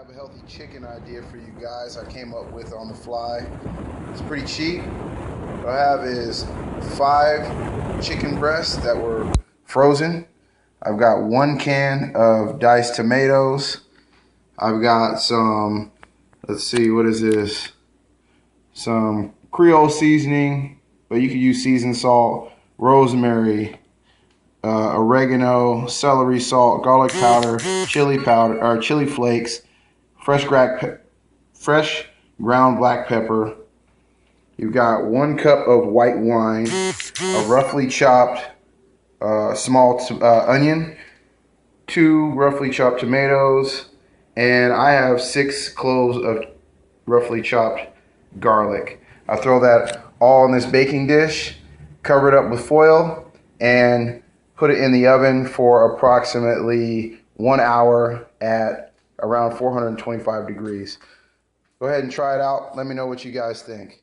have a healthy chicken idea for you guys I came up with on the fly. It's pretty cheap. What I have is 5 chicken breasts that were frozen. I've got 1 can of diced tomatoes. I've got some, let's see, what is this? Some Creole seasoning, but you could use seasoned salt, rosemary, oregano, celery salt, garlic powder, chili flakes, fresh ground black pepper. You've got 1 cup of white wine, a roughly chopped small onion, 2 roughly chopped tomatoes, and I have 6 cloves of roughly chopped garlic. I throw that all in this baking dish, cover it up with foil, and put it in the oven for approximately 1 hour at around 425 degrees. Go ahead and try it out. Let me know what you guys think.